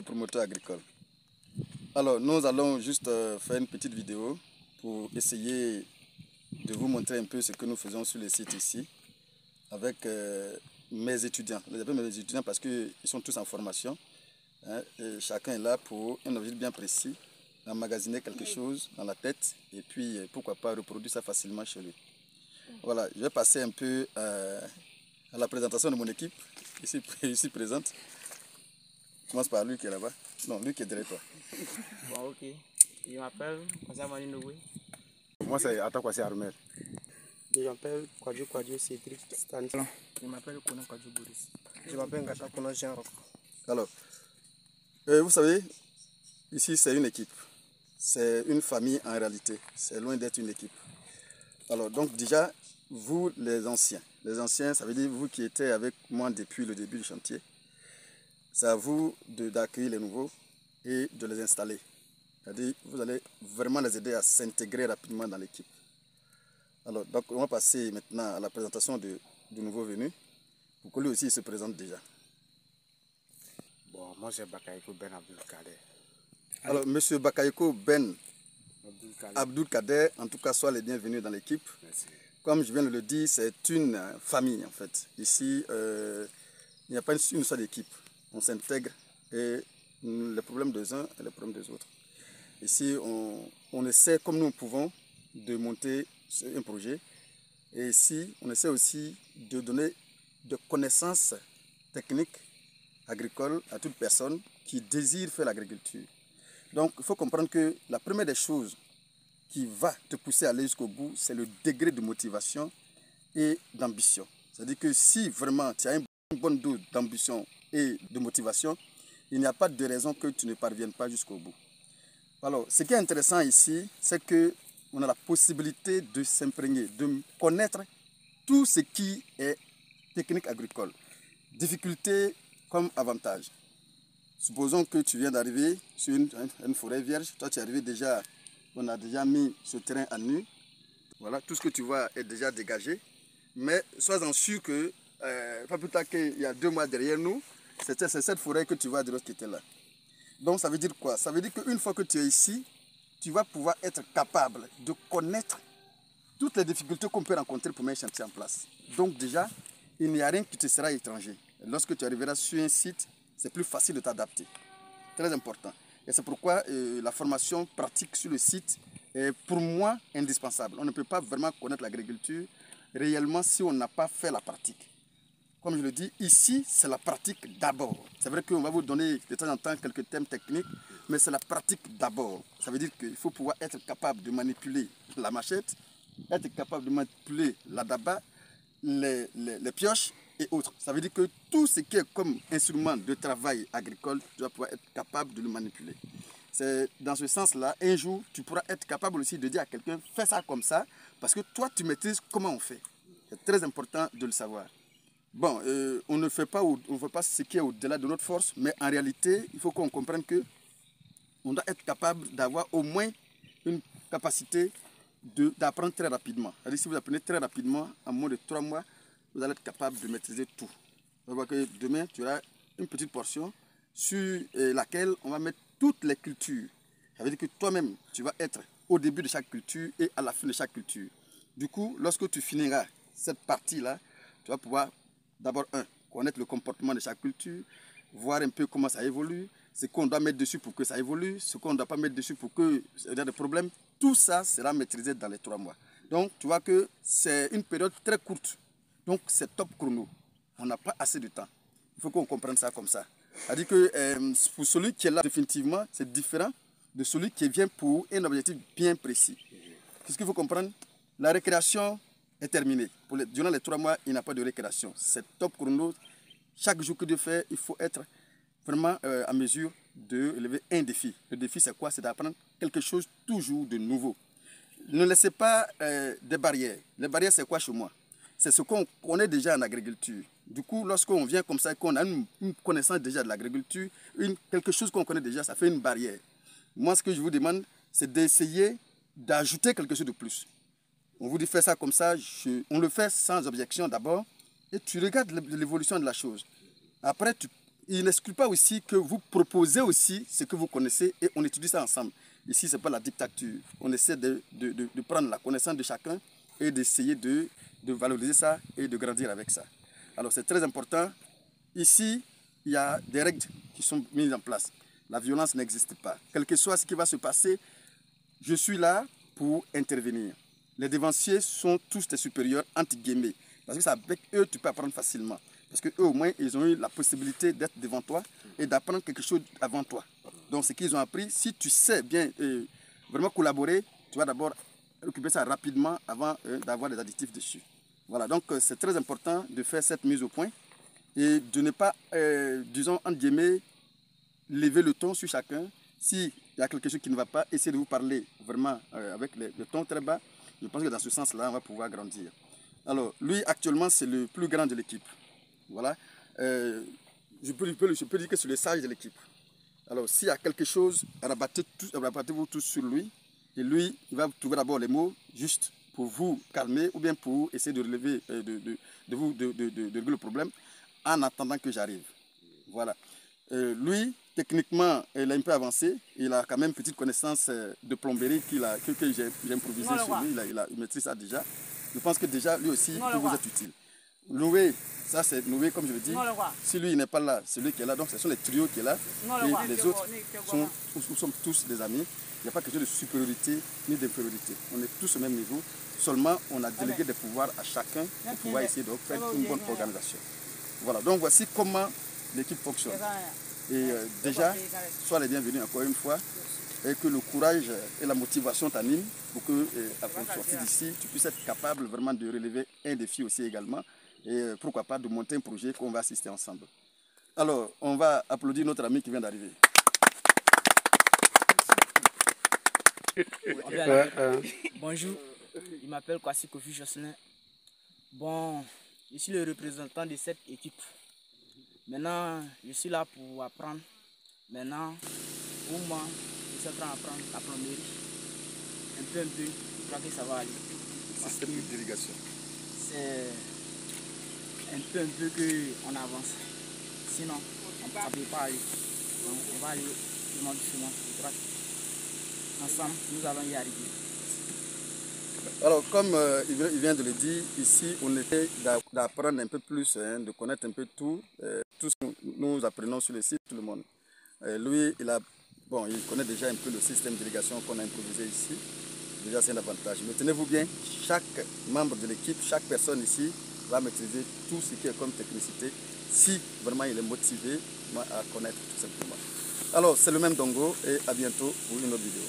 promoteur agricole. Alors, nous allons juste faire une petite vidéo pour essayer de vous montrer un peu ce que nous faisons sur le site ici avec mes étudiants. Je les appelle mes étudiants parce qu'ils sont tous en formation. Hein, et chacun est là pour un objectif bien précis, emmagasiner quelque chose dans la tête et puis pourquoi pas reproduire ça facilement chez lui. Voilà, je vais passer un peu à la présentation de mon équipe ici présente. Je commence par lui qui est là-bas. Non, lui qui est derrière toi. Bon, ok. Je m'appelle Konsamani Noué. Moi, c'est Atakwasi Armel. Je m'appelle Kwadjo Cédric Stanislas. Je m'appelle Konan Kwadjo Boris. Je m'appelle Ngata Konan Jean Roch. Alors, vous savez, ici c'est une équipe. C'est une famille en réalité. C'est loin d'être une équipe. Alors, donc déjà, vous les anciens, ça veut dire vous qui étiez avec moi depuis le début du chantier, c'est à vous d'accueillir les nouveaux et de les installer. C'est-à-dire vous allez vraiment les aider à s'intégrer rapidement dans l'équipe. Alors, donc, on va passer maintenant à la présentation du nouveau venu, pour que lui aussi se présente déjà. Bon, moi c'est Bakayoko Ben Abdul Kader. Alors, monsieur Bakayoko Ben Abdul Kader, en tout cas, sois les bienvenus dans l'équipe. Comme je viens de le dire, c'est une famille en fait. Ici, il n'y a pas une seule équipe. On s'intègre et les problèmes des uns et les problèmes des autres. Ici, on essaie, comme nous pouvons, de monter un projet. Et ici, on essaie aussi de donner de connaissances techniques agricoles à toute personne qui désire faire l'agriculture. Donc, il faut comprendre que la première des choses qui va te pousser à aller jusqu'au bout, c'est le degré de motivation et d'ambition. C'est-à-dire que si vraiment tu as une bonne dose d'ambition et de motivation, il n'y a pas de raison que tu ne parviennes pas jusqu'au bout. Alors, ce qui est intéressant ici, c'est qu'on a la possibilité de s'imprégner, de connaître tout ce qui est technique agricole. Difficulté comme avantage. Supposons que tu viens d'arriver sur une forêt vierge, toi tu es arrivé déjà. On a déjà mis ce terrain à nu. Voilà, tout ce que tu vois est déjà dégagé. Mais sois-en sûr que, pas plus tard qu'il y a 2 mois derrière nous, c'est cette forêt que tu vois de l'autre côté là. Donc ça veut dire quoi? Ça veut dire qu'une fois que tu es ici, tu vas pouvoir être capable de connaître toutes les difficultés qu'on peut rencontrer pour mettre un chantier en place. Donc déjà, il n'y a rien qui te sera étranger. Et lorsque tu arriveras sur un site, c'est plus facile de t'adapter. Très important. Et c'est pourquoi la formation pratique sur le site est pour moi indispensable. On ne peut pas vraiment connaître l'agriculture réellement si on n'a pas fait la pratique. Comme je le dis, ici, c'est la pratique d'abord. C'est vrai qu'on va vous donner de temps en temps quelques thèmes techniques, mais c'est la pratique d'abord. Ça veut dire qu'il faut pouvoir être capable de manipuler la machette, être capable de manipuler la daba, les pioches et autres. Ça veut dire que tout ce qui est comme instrument de travail agricole, tu vas pouvoir être capable de le manipuler. C'est dans ce sens-là, un jour, tu pourras être capable aussi de dire à quelqu'un, fais ça comme ça, parce que toi, tu maîtrises comment on fait. C'est très important de le savoir. Bon, on ne fait pas ce qui est au-delà de notre force, mais en réalité, il faut qu'on comprenne que on doit être capable d'avoir au moins une capacité d'apprendre très rapidement. C'est-à-dire, si vous apprenez très rapidement, en moins de 3 mois, vous allez être capable de maîtriser tout. Vous voyez que demain, tu auras une petite portion sur laquelle on va mettre toutes les cultures. Ça veut dire que toi-même, tu vas être au début de chaque culture et à la fin de chaque culture. Du coup, lorsque tu finiras cette partie-là, tu vas pouvoir d'abord, connaître le comportement de chaque culture, voir un peu comment ça évolue, ce qu'on doit mettre dessus pour que ça évolue, ce qu'on ne doit pas mettre dessus pour qu'il y ait des problèmes. Tout ça sera maîtrisé dans les 3 mois. Donc, tu vois que c'est une période très courte. Donc, c'est top chrono. On n'a pas assez de temps. Il faut qu'on comprenne ça comme ça. C'est-à-dire que pour celui qui est là, définitivement, c'est différent de celui qui vient pour un objectif bien précis. Qu'est-ce qu'il faut comprendre? La récréation est terminée. Durant les 3 mois, il n'y a pas de récréation. C'est top chrono. Chaque jour que Dieu fait, il faut être vraiment en mesure de relever un défi. Le défi, c'est quoi? C'est d'apprendre quelque chose toujours de nouveau. Ne laissez pas des barrières. Les barrières, c'est quoi chez moi? C'est ce qu'on connaît déjà en agriculture. Du coup, lorsqu'on vient comme ça, qu'on a une connaissance déjà de l'agriculture, quelque chose qu'on connaît déjà, ça fait une barrière. Moi, ce que je vous demande, c'est d'essayer d'ajouter quelque chose de plus. On vous dit fais ça comme ça, on le fait sans objection d'abord, et tu regardes l'évolution de la chose. Après, il n'exclut pas aussi que vous proposez aussi ce que vous connaissez et on étudie ça ensemble. Ici, ce n'est pas la dictature. On essaie de prendre la connaissance de chacun et d'essayer de valoriser ça et de grandir avec ça. Alors, c'est très important. Ici, il y a des règles qui sont mises en place. La violence n'existe pas. Quel que soit ce qui va se passer, je suis là pour intervenir. Les dévanciers sont tous tes supérieurs, entre guillemets. Parce que c'est avec eux que tu peux apprendre facilement. Parce qu'eux, au moins, ils ont eu la possibilité d'être devant toi et d'apprendre quelque chose avant toi. Donc, ce qu'ils ont appris, si tu sais bien vraiment collaborer, tu vas d'abord occuper ça rapidement avant d'avoir des additifs dessus. Voilà, donc c'est très important de faire cette mise au point et de ne pas, disons, entre guillemets, lever le ton sur chacun. S'il y a quelque chose qui ne va pas, essayez de vous parler vraiment avec le ton très bas. Je pense que dans ce sens-là, on va pouvoir grandir. Alors, lui, actuellement, c'est le plus grand de l'équipe. Voilà. Je peux dire que c'est le sage de l'équipe. Alors, s'il y a quelque chose, rabattez-vous tous sur lui. Et lui, il va trouver d'abord les mots justes pour vous calmer ou bien pour essayer de relever, de régler le problème en attendant que j'arrive. Voilà. Lui, techniquement, il a un peu avancé. Il a quand même une petite connaissance de plomberie que j'ai improvisé sur lui. Il maîtrise ça déjà. Je pense que déjà, lui aussi, peut vous être utile. Noé, ça c'est Noé, comme je le dis. Si lui n'est pas là, c'est lui qui est là. Donc, ce sont les trios qui est là. Et les autres, nous sommes tous des amis. Il n'y a pas quelque chose de supériorité ni d'infériorité. On est tous au même niveau. Seulement, on a délégué des pouvoirs à chacun pour pouvoir essayer de faire une bonne organisation. Voilà, donc voici comment l'équipe fonctionne. Et déjà, sois les bienvenus encore une fois. Et que le courage et la motivation t'animent pour que, à sortir d'ici, tu puisses être capable vraiment de relever un défi aussi également. Et pourquoi pas de monter un projet qu'on va assister ensemble. Alors, on va applaudir notre ami qui vient d'arriver. Bonjour, je m'appelle Kwasi Kofi Jocelyn. Bon, je suis le représentant de cette équipe. Maintenant, je suis là pour apprendre. Maintenant, pour moi, je suis en train d'apprendre la plomberie. Un peu, je crois que ça va aller. Système d'irrigation. C'est un peu qu'on avance. Sinon, ça ne peut pas aller. Donc, on va aller doucement, je crois. Ensemble, nous allons y arriver. Alors, comme il vient de le dire, ici, on essaie d'apprendre un peu plus, de connaître un peu tout. Tout ce que nous apprenons sur le site, tout le monde. Lui, il connaît déjà un peu le système d'irrigation qu'on a improvisé ici. Déjà, c'est un avantage. Mais tenez-vous bien, chaque membre de l'équipe, chaque personne ici va maîtriser tout ce qui est comme technicité, si vraiment il est motivé à connaître tout simplement. Alors, c'est le même Dongo et à bientôt pour une autre vidéo.